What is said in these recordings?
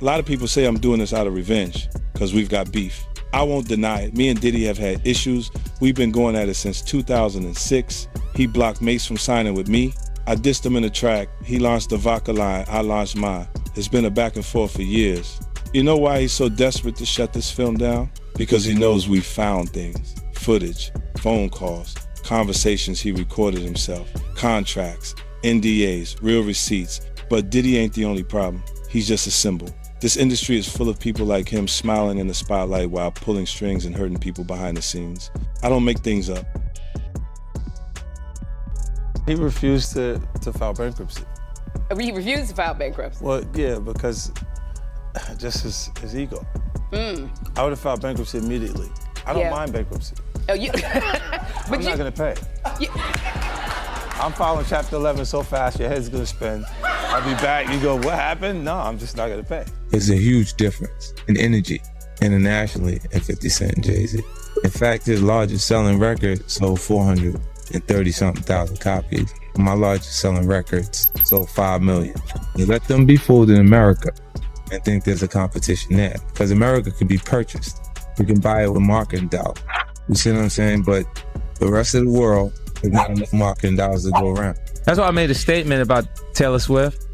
A lot of people say I'm doing this out of revenge because we've got beef. I won't deny it. Me and Diddy have had issues. We've been going at it since 2006. He blocked Mace from signing with me. I dissed him in a track. He launched the vodka line. I launched mine. It's been a back and forth for years. You know why he's so desperate to shut this film down? Because he knows we found things. Footage, phone calls, conversations he recorded himself, contracts, NDAs, real receipts. But Diddy ain't the only problem. He's just a symbol. This industry is full of people like him smiling in the spotlight while pulling strings and hurting people behind the scenes. I don't make things up. He refused to file bankruptcy. He refused to file bankruptcy? Well, yeah, because just his ego. I would have filed bankruptcy immediately. I don't mind bankruptcy. Oh, you? I'm not gonna pay. I'm filing Chapter 11 so fast, your head's gonna spin. I'll be back, you go, what happened? No, I'm just not gonna pay. There's a huge difference in energy internationally in 50 Cent and Jay-Z. In fact, his largest selling record sold 430-something thousand copies. My largest selling records sold 5 million. You let them be fooled in America and think there's a competition there. Because America can be purchased. You can buy it with marketing dollars. You see what I'm saying? But the rest of the world, there's not enough marketing dollars to go around. That's why I made a statement about Taylor Swift.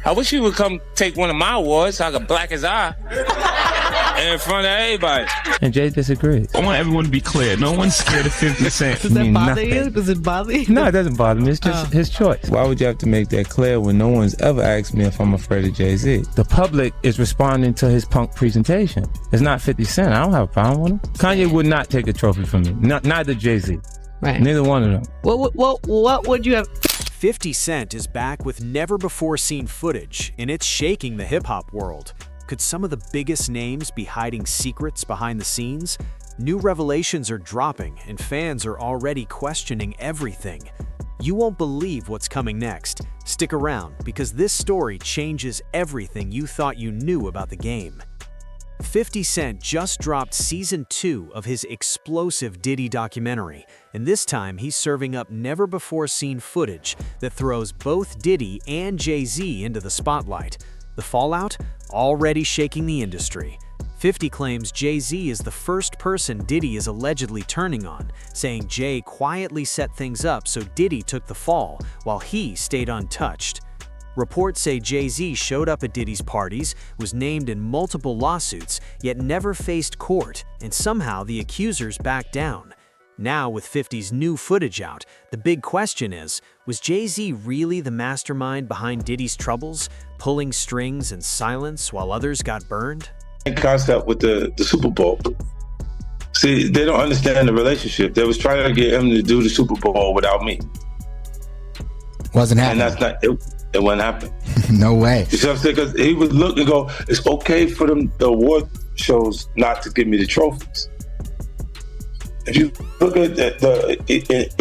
I wish you would come take one of my awards so I could black his eye in front of everybody. And Jay disagrees. I want everyone to be clear. No one's scared of 50 Cent. Does that bother you? Does it bother you? No, it doesn't bother me. It's just his choice. Why would you have to make that clear when no one's ever asked me if I'm afraid of Jay-Z? The public is responding to his punk presentation. It's not 50 Cent. I don't have a problem with him. Kanye would not take a trophy from me. Neither Jay-Z. Right. Neither one of them. What would you have? 50 Cent is back with never-before-seen footage, and it's shaking the hip-hop world. Could some of the biggest names be hiding secrets behind the scenes? New revelations are dropping, and fans are already questioning everything. You won't believe what's coming next. Stick around, because this story changes everything you thought you knew about the game. 50 Cent just dropped Season 2 of his explosive Diddy documentary, and this time he's serving up never-before-seen footage that throws both Diddy and Jay-Z into the spotlight. The fallout? Already shaking the industry. 50 claims Jay-Z is the first person Diddy is allegedly turning on, saying Jay quietly set things up so Diddy took the fall, while he stayed untouched. Reports say Jay-Z showed up at Diddy's parties, was named in multiple lawsuits, yet never faced court, and somehow the accusers backed down. Now, with 50's new footage out, the big question is, was Jay-Z really the mastermind behind Diddy's troubles, pulling strings in silence while others got burned? Concept with the Super Bowl. See, they don't understand the relationship. They was trying to get him to do the Super Bowl without me. Wasn't happening. And that's not it. It wouldn't happen. No way. You see what I'm saying? Because he would look and go, it's okay for them, the award shows, not to give me the trophies. If you look at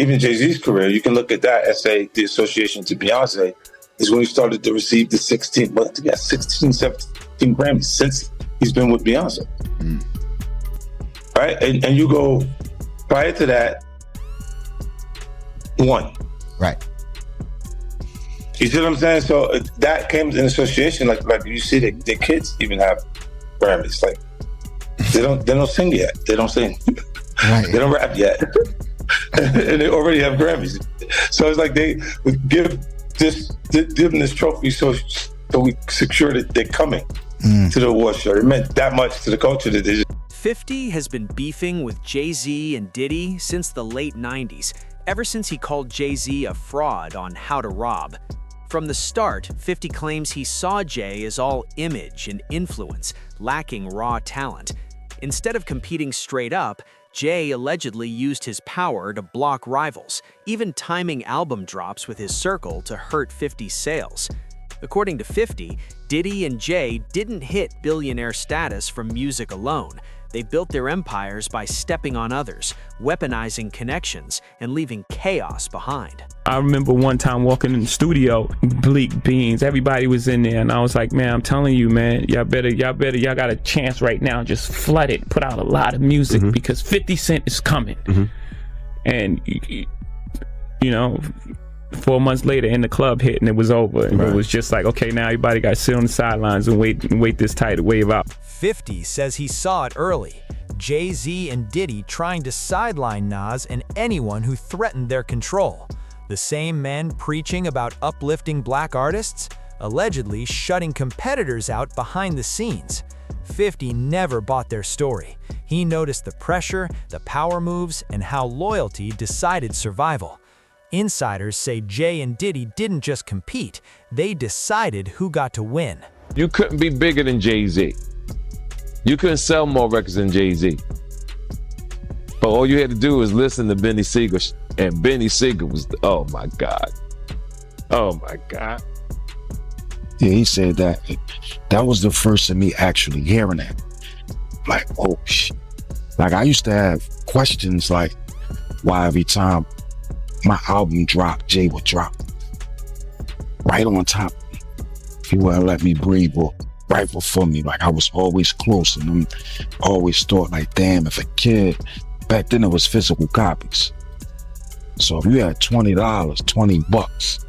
even Jay-Z's career, you can look at that and say the association to Beyonce is when he started to receive the 16, 17 Grammys since he's been with Beyonce. Right? And you go, prior to that, one. Right. You see what I'm saying? So that came in association, like you see the kids even have Grammys. Like they don't sing yet. They don't sing. Right. They don't rap yet. And they already have Grammys. So it's like they would give them this trophy so we secure that they're coming to the award show. It meant that much to the culture that they just... 50 has been beefing with Jay-Z and Diddy since the late 90s, ever since he called Jay-Z a fraud on How to Rob. From the start, 50 claims he saw Jay as all image and influence, lacking raw talent. Instead of competing straight up, Jay allegedly used his power to block rivals, even timing album drops with his circle to hurt 50's sales. According to 50, Diddy and Jay didn't hit billionaire status from music alone. They built their empires by stepping on others, weaponizing connections, and leaving chaos behind. I remember one time walking in the studio, Bleak Beans, everybody was in there, and I was like, man, I'm telling you, man, y'all got a chance right now, just flood it, put out a lot of music, because 50 Cent is coming. And, you know, 4 months later, In the Club hit, and it was over. And it was just like, okay, now everybody got to sit on the sidelines and wait this tidal wave out. 50 says he saw it early. Jay-Z and Diddy trying to sideline Nas and anyone who threatened their control. The same men preaching about uplifting black artists, allegedly shutting competitors out behind the scenes. 50 never bought their story. He noticed the pressure, the power moves, and how loyalty decided survival. Insiders say Jay and Diddy didn't just compete, they decided who got to win. You couldn't be bigger than Jay-Z. You couldn't sell more records than Jay-Z. But all you had to do was listen to Benny Siegel, and Benny Siegel was, oh my God. Oh my God. Yeah, he said that. That was the first of me actually hearing that. Like, oh shit. Like, I used to have questions like, why every time my album dropped, Jay would drop right on top. He wouldn't let me breathe, or right before me. Like, I was always close, and I always thought like, damn, if a kid, back then it was physical copies. So if you had $20, $20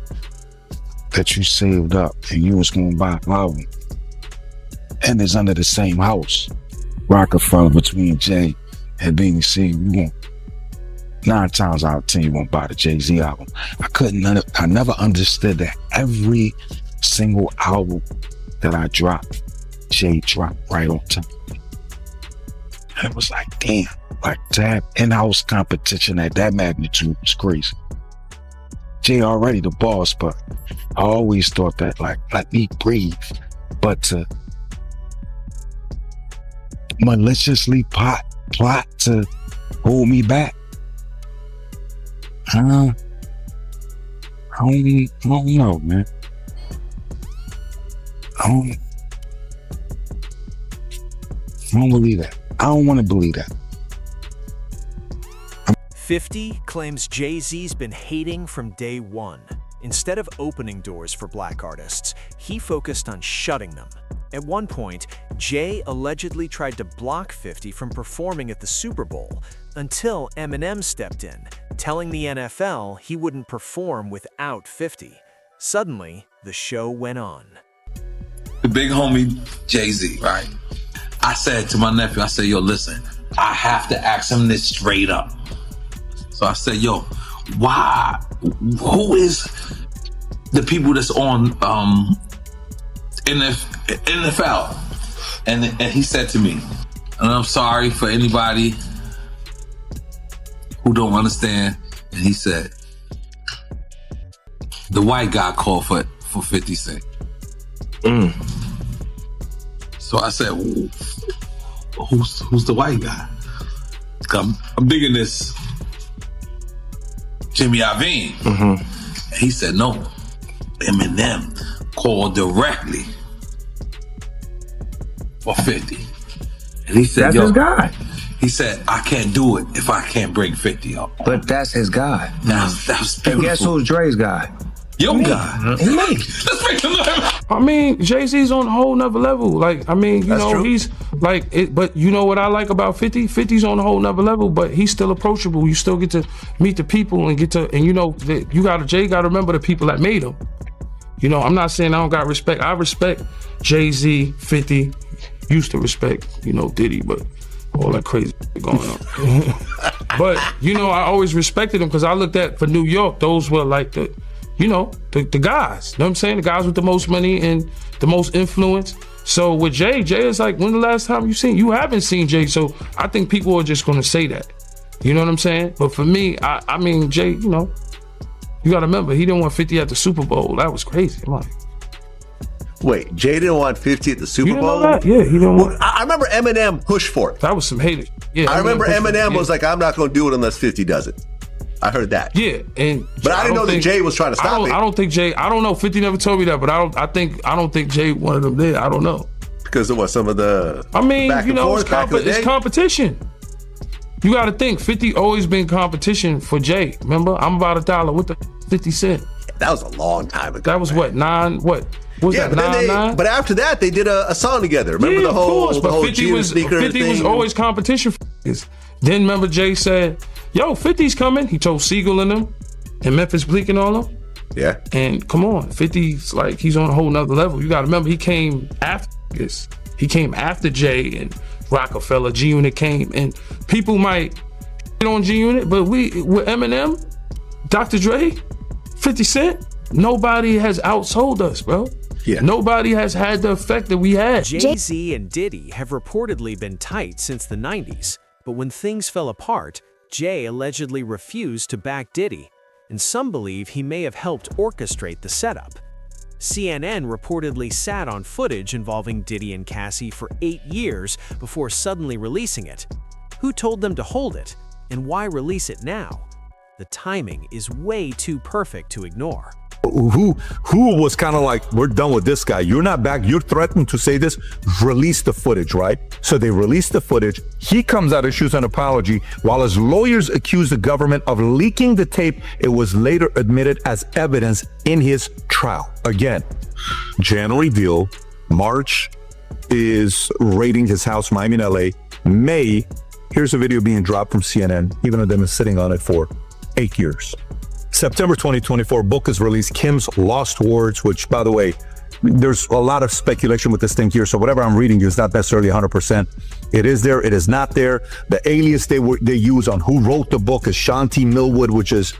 that you saved up and you was gonna buy an album, and it's under the same house, Rockefeller, between Jay and Beanie Siegel, you won't, 9 times out of 10 you won't buy the Jay-Z album. I never understood that every single album that I dropped, Jay dropped right on top. And it was like, damn, like to have in-house competition at that magnitude was crazy. Jay already the boss, but I always thought that, like, let me breathe. But to maliciously plot to hold me back, I don't know, man. I don't believe that. I don't want to believe that. 50 claims Jay-Z's been hating from day one. Instead of opening doors for black artists, he focused on shutting them. At one point, Jay allegedly tried to block 50 from performing at the Super Bowl until Eminem stepped in, telling the NFL he wouldn't perform without 50. Suddenly, the show went on. The big homie Jay-Z, right? I said to my nephew, I said, yo, listen, I have to ask him this straight up. So I said, yo, why, who is the people that's on NFL? And he said to me, and I'm sorry for anybody who don't understand, and he said, the white guy called for 50 Cent. So I said, who's the white guy? I'm digging this Jimmy Iovine. And he said, no, Eminem called directly for 50. And he said, that's his guy. He said, I can't do it if I can't bring 50 up. But that's his guy. That's beautiful. And guess who's Dre's guy? Your guy. Me. Let's make him live. I mean, Jay-Z's on a whole nother level. Like, I mean, you know, he's like, but you know what I like about 50? 50's on a whole nother level, but he's still approachable. You still get to meet the people and you know, Jay got to remember the people that made him. You know, I'm not saying I don't got respect. I respect Jay-Z, 50, used to respect, you know, Diddy, but all that crazy going on. But, you know, I always respected him because I looked at, for New York, those were like the guys, you know what I'm saying? The guys with the most money and the most influence. So with Jay is like, when the last time you haven't seen Jay, so I think people are just gonna say that. You know what I'm saying? But for me, I mean, Jay, you know, you gotta remember, he didn't want 50 at the Super Bowl. That was crazy. I'm like, wait, Jay didn't want 50 at the Super Bowl? Know that? Yeah, he didn't want. I remember Eminem pushed for it. That was some haters. Yeah, I remember Eminem was like, I'm not gonna do it unless 50 does it. I heard that. Yeah, but I didn't know that Jay was trying to stop it. I don't think Jay. I don't know. 50 never told me that, but I don't think Jay wanted him there. I don't know. Because of what, some of the. I mean, you know, it's competition. You got to think. 50 always been competition for Jay. Remember, I'm about $1 with the 50 Cent. That was a long time ago. That was what, 9? What was that? 9? But after that, they did a song together. Remember the whole, of course, but 50 was always competition for niggas. Then remember Jay said, yo, 50's coming. He told Siegel and them, and Memphis Bleak and all them. Yeah. And come on, 50's like, he's on a whole nother level. You gotta remember, he came after this. He came after Jay and Rockefeller. G-Unit came, and people might shit on G-Unit, but with Eminem, Dr. Dre, 50 Cent, nobody has outsold us, bro. Yeah. Nobody has had the effect that we had. Jay-Z and Diddy have reportedly been tight since the 90s, but when things fell apart, Jay allegedly refused to back Diddy, and some believe he may have helped orchestrate the setup. CNN reportedly sat on footage involving Diddy and Cassie for 8 years before suddenly releasing it. Who told them to hold it, and why release it now? The timing is way too perfect to ignore. Who was kind of like, we're done with this guy. You're not back. You're threatened to say this. Release the footage, right? So they released the footage. He comes out, issues an apology. While his lawyers accused the government of leaking the tape, it was later admitted as evidence in his trial. Again, January deal. March is raiding his house, Miami and LA. May, here's a video being dropped from CNN, even though they've been sitting on it for 8 years. September 2024, book is released, Kim's Lost Words, which, by the way, there's a lot of speculation with this thing here. So whatever I'm reading is not necessarily 100%. It is there, it is not there. The alias they use on who wrote the book is Shanti Millwood, which is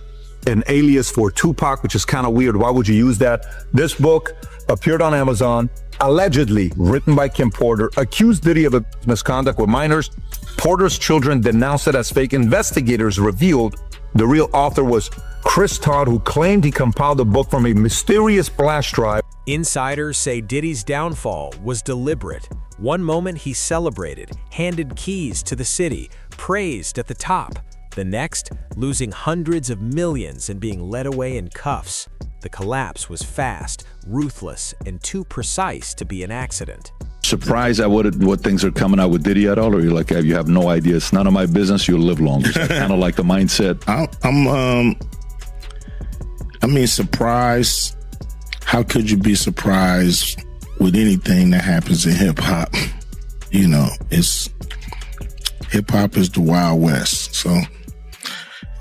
an alias for Tupac, which is kind of weird. Why would you use that? This book appeared on Amazon, allegedly written by Kim Porter, accused Diddy of a misconduct with minors. Porter's children denounced it as fake. Investigators revealed the real author was Chris Todd, who claimed he compiled the book from a mysterious flash drive. Insiders say Diddy's downfall was deliberate. One moment he celebrated, handed keys to the city, praised at the top. The next, losing hundreds of millions and being led away in cuffs. The collapse was fast, ruthless, and too precise to be an accident. Surprised at what things are coming out with Diddy at all, or you're like, you have no idea, it's none of my business, you'll live longer? Kind of like the mindset. Surprised. How could you be surprised with anything that happens in hip hop? You know, hip hop is the Wild West. So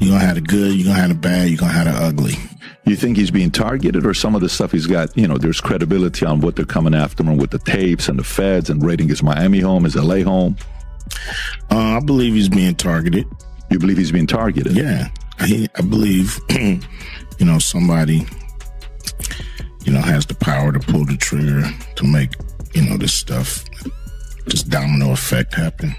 you're gonna have the good, you're gonna have the bad, you're gonna have the ugly. You think he's being targeted, or some of the stuff he's got, there's credibility on what they're coming after him with the tapes and the feds and raiding his Miami home, his LA home? I believe he's being targeted. You believe he's being targeted? Yeah. I believe, somebody, has the power to pull the trigger to make, this stuff, this domino effect happen.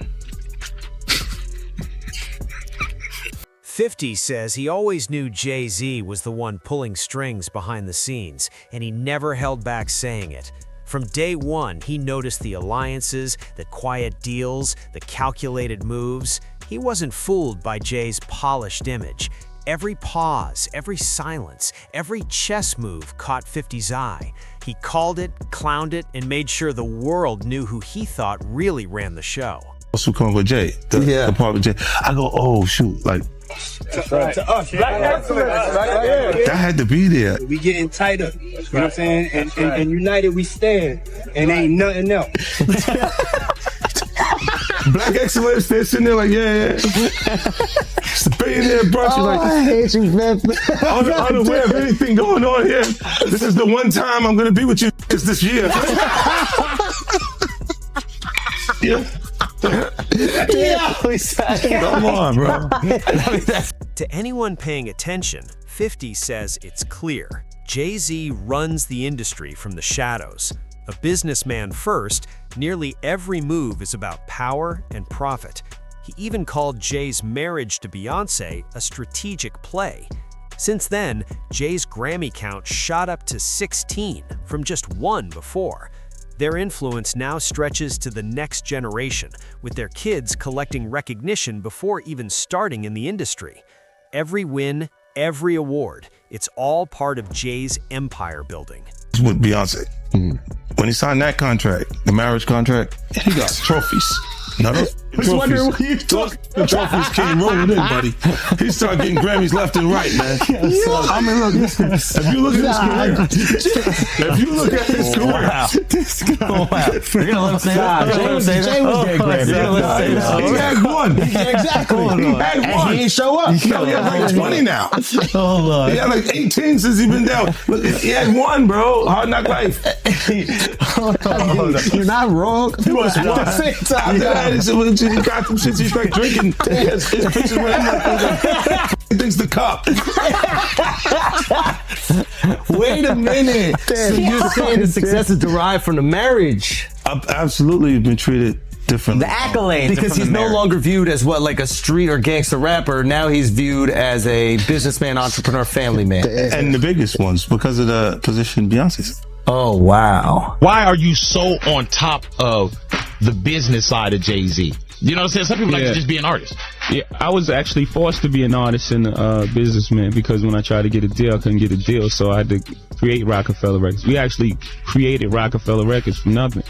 50 says he always knew Jay-Z was the one pulling strings behind the scenes, and he never held back saying it. From day one, he noticed the alliances, the quiet deals, the calculated moves. He wasn't fooled by Jay's polished image. Every pause, every silence, every chess move caught 50's eye. He called it, clowned it, and made sure the world knew who he thought really ran the show. Also come with Jay, the part with Jay. I go, oh shoot, like to us, that had to be there. We getting tighter, you know what I'm saying? And united we stand, and ain't nothing else. Black excellence, they're sitting there like, yeah. It's a billionaire brunch. Like, I hate you, man. Unaware of anything going on here. This is the one time I'm gonna be with you this year. Come on, bro. To anyone paying attention, 50 says it's clear. Jay-Z runs the industry from the shadows. A businessman first, nearly every move is about power and profit. He even called Jay's marriage to Beyoncé a strategic play. Since then, Jay's Grammy count shot up to 16 from just 1 before. Their influence now stretches to the next generation, with their kids collecting recognition before even starting in the industry. Every win, every award, it's all part of Jay's empire building. With Beyonce. When he signed that contract, the marriage contract, he got trophies. was wondering what you talking. The trophies came rolling in, buddy. He started getting Grammys left and right, man. I mean, look, if you look at his career, This guy. Wow. You're gonna let him say that? Jay was getting Grammys. He had one. Exactly. He had one. And he ain't show up. He had like 20 now. Hold on. He had like 18 since he been down. Look, he had one, bro. Hard Knock Life. You're not wrong. He was one. At the same time. He got some shit. He started drinking. His pictures went he thinks the cup. Wait a minute. So you're saying the success is derived from the marriage? I've absolutely been treated differently. The accolades. Because he's no longer viewed as what, like a street or gangster rapper. Now he's viewed as a businessman, entrepreneur, family man. And the biggest ones because of the position Beyonce's. Oh, wow. Why are you so on top of the business side of Jay-Z? You know what I'm saying? Some people like to just be an artist. Yeah, I was actually forced to be an artist and a businessman because when I tried to get a deal, I couldn't get a deal, so I had to create Rockefeller Records. We actually created Rockefeller Records from nothing.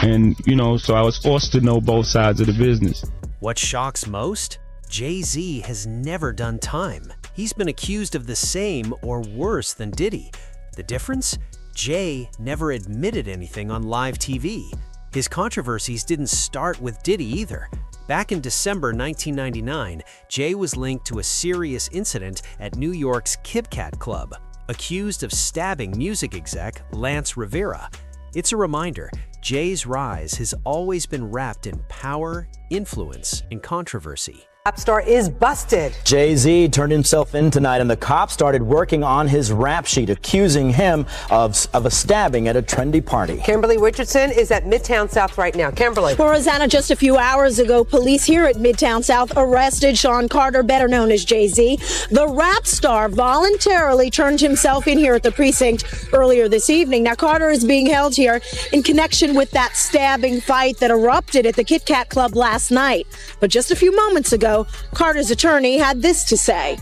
And, you know, so I was forced to know both sides of the business. What shocks most? Jay-Z has never done time. He's been accused of the same or worse than Diddy. The difference? Jay never admitted anything on live TV. His controversies didn't start with Diddy either. Back in December 1999, Jay was linked to a serious incident at New York's Kit Kat Club, accused of stabbing music exec Lance Rivera. It's a reminder, Jay's rise has always been wrapped in power, influence, and controversy. Rap star is busted. Jay-Z turned himself in tonight and the cops started working on his rap sheet, accusing him of a stabbing at a trendy party. Kimberly Richardson is at Midtown South right now. Kimberly. Well, Rosanna, just a few hours ago, police here at Midtown South arrested Sean Carter, better known as Jay-Z. The rap star voluntarily turned himself in here at the precinct earlier this evening. Now, Carter is being held here in connection with that stabbing fight that erupted at the Kit Kat Club last night. But just a few moments ago, Carter's attorney had this to say.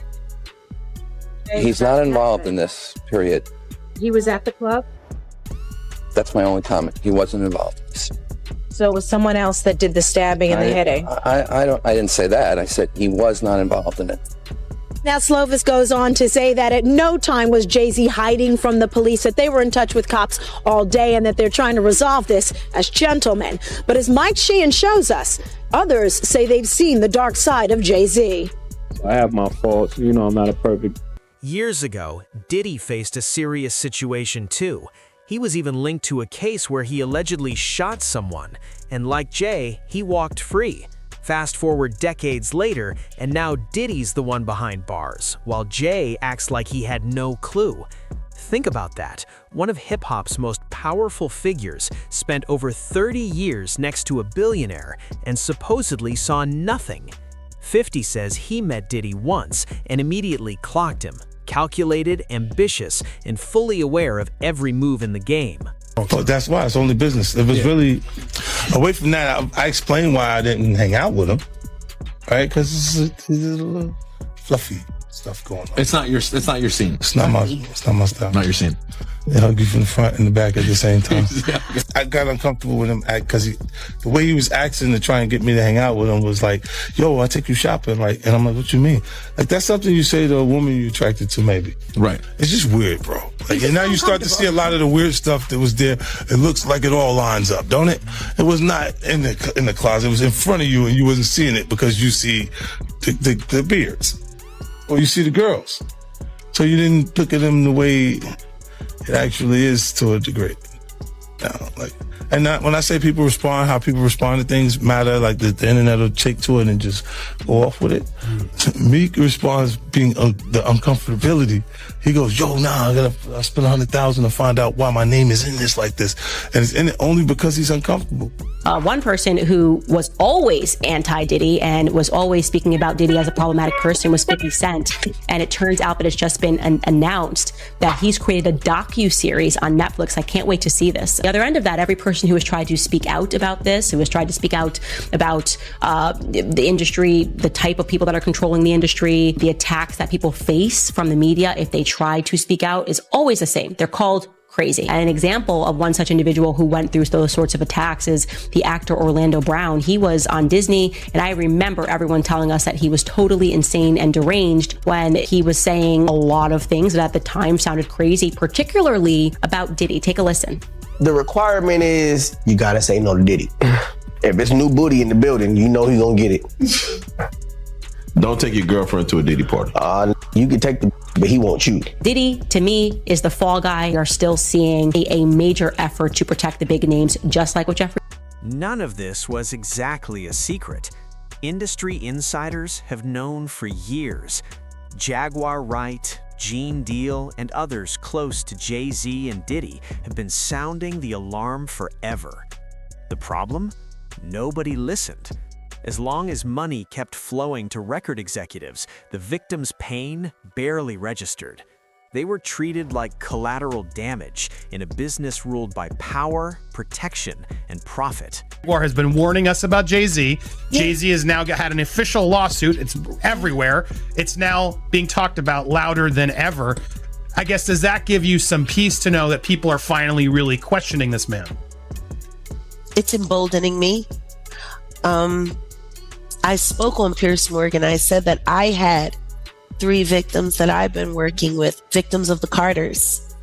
He's not involved in this, period. He was at the club? That's my only comment. He wasn't involved in this. So it was someone else that did the stabbing and the hitting? I didn't say that. I said he was not involved in it. Now, Slovis goes on to say that at no time was Jay-Z hiding from the police, that they were in touch with cops all day and that they're trying to resolve this as gentlemen. But as Mike Sheehan shows us, others say they've seen the dark side of Jay-Z. I have my faults. You know, I'm not a perfect. Years ago, Diddy faced a serious situation too. He was even linked to a case where he allegedly shot someone. And like Jay, he walked free. Fast forward decades later, and now Diddy's the one behind bars, while Jay acts like he had no clue. Think about that. One of hip-hop's most powerful figures spent over 30 years next to a billionaire and supposedly saw nothing. 50 says he met Diddy once and immediately clocked him. Calculated, ambitious, and fully aware of every move in the game. Oh, that's why it's only business. It was really away from that. I explained why I didn't hang out with him, right? Because it's a little fluffy stuff going on. It's not your scene. It's not my style. Not your scene. They hug you from the front and the back at the same time. I got uncomfortable with him because the way he was acting to try and get me to hang out with him was like, yo, I take you shopping. Like, and I'm like, what you mean? Like, that's something you say to a woman you're attracted to, maybe. Right. It's just weird, bro. Like, and now you start to see a lot of the weird stuff that was there. It looks like it all lines up, don't it? It was not in the closet. It was in front of you and you wasn't seeing it because you see the beards or you see the girls. So you didn't look at them the way it actually is to a degree. When I say people respond, how people respond to things matter, like the internet will take to it and just go off with it. Meek responds being the uncomfortability. He goes, yo, nah, I spent $100,000 to find out why my name is in this like this. And it's in it only because he's uncomfortable. One person who was always anti-Diddy and was always speaking about Diddy as a problematic person was 50 Cent. And it turns out that it's just been announced that he's created a docu-series on Netflix. I can't wait to see this. The other end of that, every person who has tried to speak out about this, who has tried to speak out about the industry, the type of people that are controlling the industry, the attacks that people face from the media if they try to speak out, is always the same. They're called crazy. And an example of one such individual who went through those sorts of attacks is the actor Orlando Brown. He was on Disney, and I remember everyone telling us that he was totally insane and deranged when he was saying a lot of things that at the time sounded crazy, particularly about Diddy. Take a listen. The requirement is you gotta say no to Diddy. If it's new booty in the building, you know he's gonna get it. Don't take your girlfriend to a Diddy party. You can take the, but he won't you. Diddy, to me, is the fall guy. We are still seeing a major effort to protect the big names, just like with Jeffrey. None of this was exactly a secret. Industry insiders have known for years. Jaguar Wright, Gene Deal, and others close to Jay-Z and Diddy have been sounding the alarm forever. The problem? Nobody listened. As long as money kept flowing to record executives, the victims' pain barely registered. They were treated like collateral damage in a business ruled by power, protection, and profit. Jaguar has been warning us about Jay-Z. Jay-Z has now had an official lawsuit. It's everywhere. It's now being talked about louder than ever. I guess, does that give you some peace to know that people are finally really questioning this man? It's emboldening me. I spoke on Piers Morgan. I said that I had 3 victims that I've been working with, victims of the Carters,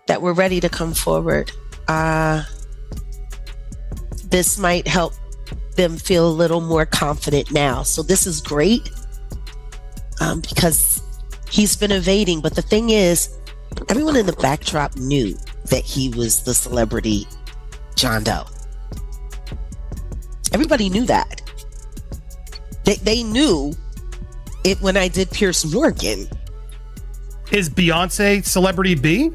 that were ready to come forward. This might help them feel a little more confident now. So this is great because he's been evading. But the thing is, everyone in the backdrop knew that he was the celebrity John Doe. Everybody knew that. They knew it when I did Piers Morgan. Is Beyonce celebrity B?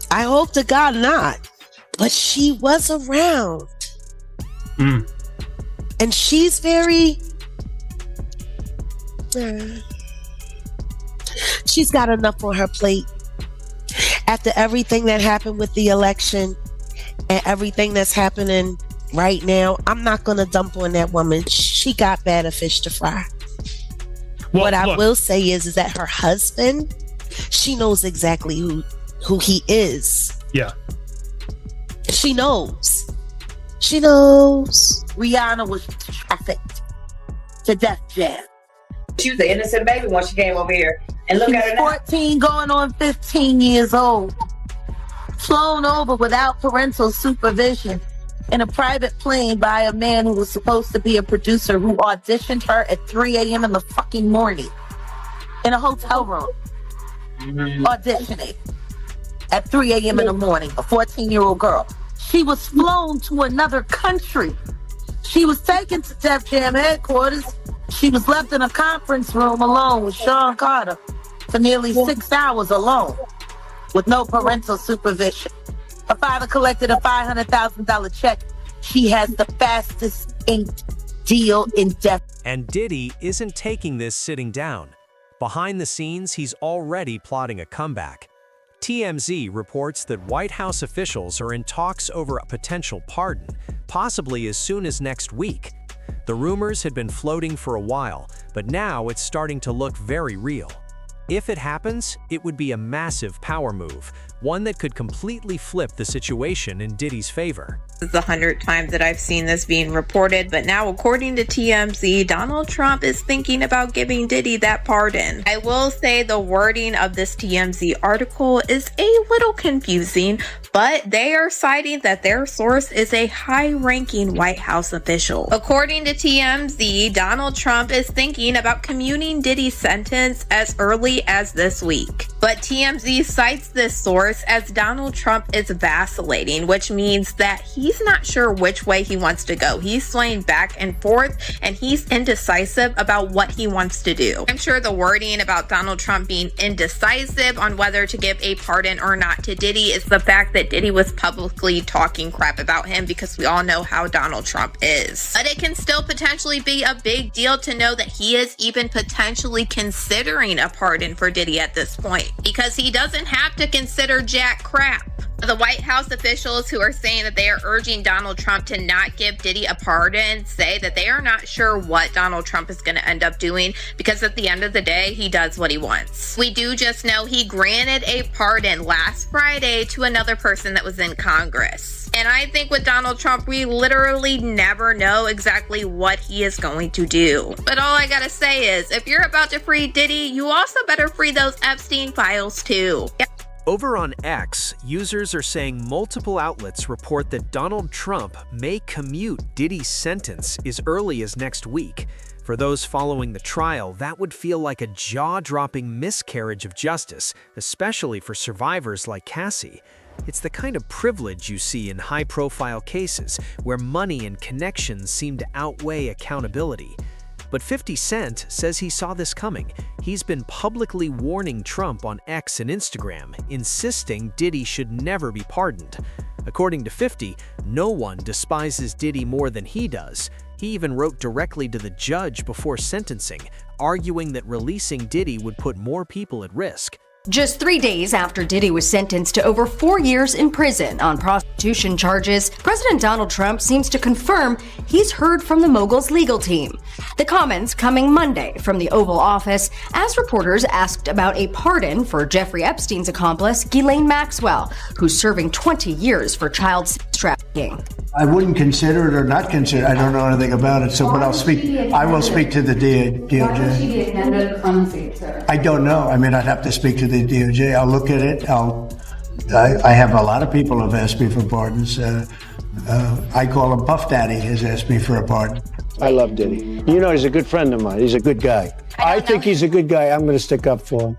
I hope to God not. But she was around. And she's very... she's got enough on her plate. After everything that happened with the election and everything that's happening right now, I'm not going to dump on that woman. She got better fish to fry. Well, what I will say is that her husband, she knows exactly who he is. Yeah. She knows. She knows. Rihanna was trafficked to Def Jam. She was an innocent baby when she came over here. And look at her now. 14 going on 15 years old. Flown over without parental supervision in a private plane by a man who was supposed to be a producer who auditioned her at 3 a.m. in the fucking morning in a hotel room. Auditioning at 3 a.m. in the morning, a 14-year-old girl. She was flown to another country. She was taken to Def Jam headquarters. She was left in a conference room alone with Sean Carter for nearly 6 hours alone with no parental supervision. Her father collected a $500,000 check. She has the fastest inked deal in Def. And Diddy isn't taking this sitting down. Behind the scenes, he's already plotting a comeback. TMZ reports that White House officials are in talks over a potential pardon, possibly as soon as next week. The rumors had been floating for a while, but now it's starting to look very real. If it happens, it would be a massive power move, one that could completely flip the situation in Diddy's favor. This is the 100th time that I've seen this being reported, but now according to TMZ, Donald Trump is thinking about giving Diddy that pardon. I will say the wording of this TMZ article is a little confusing, but they are citing that their source is a high-ranking White House official. According to TMZ, Donald Trump is thinking about commuting Diddy's sentence as early as this week. But TMZ cites this source as Donald Trump is vacillating, which means that he's not sure which way he wants to go. He's swaying back and forth, and he's indecisive about what he wants to do. I'm sure the wording about Donald Trump being indecisive on whether to give a pardon or not to Diddy is the fact that Diddy was publicly talking crap about him, because we all know how Donald Trump is. But it can still potentially be a big deal to know that he is even potentially considering a pardon for Diddy at this point, because he doesn't have to consider jack crap. The White House officials who are saying that they are urging Donald Trump to not give Diddy a pardon say that they are not sure what Donald Trump is going to end up doing, because at the end of the day, he does what he wants. We do just know he granted a pardon last Friday to another person that was in Congress. And I think with Donald Trump, we literally never know exactly what he is going to do. But all I gotta say is, if you're about to free Diddy, you also better free those Epstein files too. Over on X, users are saying multiple outlets report that Donald Trump may commute Diddy's sentence as early as next week. For those following the trial, that would feel like a jaw-dropping miscarriage of justice, especially for survivors like Cassie. It's the kind of privilege you see in high-profile cases, where money and connections seem to outweigh accountability. But 50 Cent says he saw this coming. He's been publicly warning Trump on X and Instagram, insisting Diddy should never be pardoned. According to 50, no one despises Diddy more than he does. He even wrote directly to the judge before sentencing, arguing that releasing Diddy would put more people at risk. Just 3 days after Diddy was sentenced to over 4 years in prison on prostitution charges, President Donald Trump seems to confirm he's heard from the mogul's legal team. The comments coming Monday from the Oval Office as reporters asked about a pardon for Jeffrey Epstein's accomplice, Ghislaine Maxwell, who's serving 20 years for child sex trafficking. I wouldn't consider it or not consider it. I don't know anything about it, so but I will speak to the DOJ. I don't know. I mean, I'd have to speak to the DOJ. I'll look at it. I have a lot of people have asked me for pardons. I call him Puff Daddy has asked me for a pardon. I love Diddy. You know, he's a good friend of mine. He's a good guy. I think he's a good guy. I'm going to stick up for him.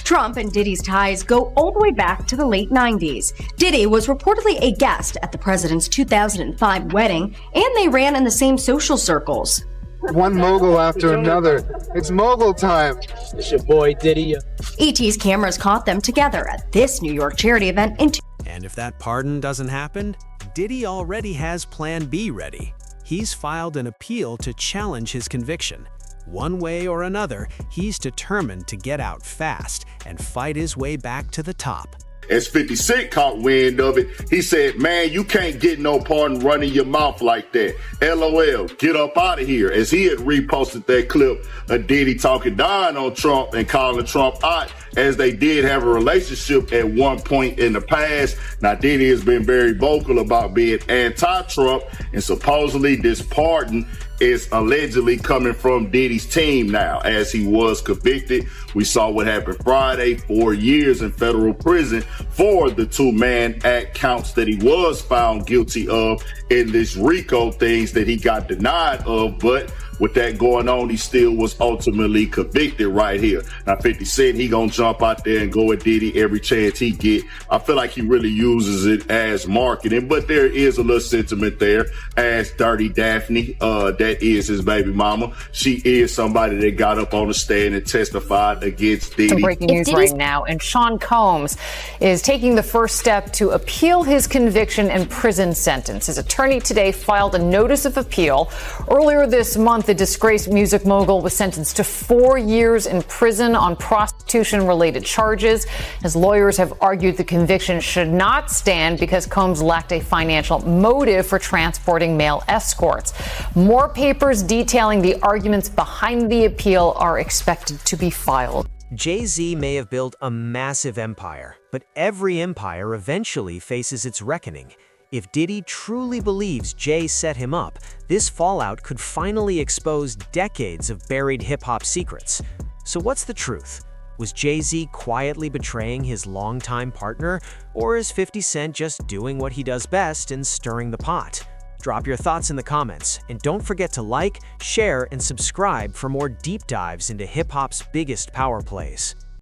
Trump and Diddy's ties go all the way back to the late 90s. Diddy was reportedly a guest at the president's 2005 wedding, and they ran in the same social circles. One mogul after another. It's mogul time. It's your boy Diddy. ET's cameras caught them together at this New York charity event in And if that pardon doesn't happen, Diddy already has Plan B ready. He's filed an appeal to challenge his conviction. One way or another, he's determined to get out fast and fight his way back to the top. As 50 Cent caught wind of it, he said, "Man, you can't get no pardon running your mouth like that. LOL, get up out of here." As he had reposted that clip of Diddy talking down on Trump and calling Trump out, as they did have a relationship at one point in the past. Now, Diddy has been very vocal about being anti-Trump, and supposedly this pardon is allegedly coming from Diddy's team now, as he was convicted. We saw what happened Friday, 4 years in federal prison for the two-man act counts that he was found guilty of in this RICO things that he got denied of. But with that going on, he still was ultimately convicted right here. Now, 50 Cent, he gonna jump out there and go at Diddy every chance he get. I feel like he really uses it as marketing, but there is a little sentiment there as Dirty Daphne, that is his baby mama. She is somebody that got up on the stand and testified against Diddy. Some breaking news right now, and Sean Combs is taking the first step to appeal his conviction and prison sentence. His attorney today filed a notice of appeal. Earlier this month, the disgraced music mogul was sentenced to 4 years in prison on prostitution-related charges. His lawyers have argued the conviction should not stand because Combs lacked a financial motive for transporting male escorts. More papers detailing the arguments behind the appeal are expected to be filed. Jay-Z may have built a massive empire, but every empire eventually faces its reckoning. If Diddy truly believes Jay set him up, this fallout could finally expose decades of buried hip-hop secrets. So what's the truth? Was Jay-Z quietly betraying his longtime partner, or is 50 Cent just doing what he does best and stirring the pot? Drop your thoughts in the comments, and don't forget to like, share, and subscribe for more deep dives into hip-hop's biggest power plays.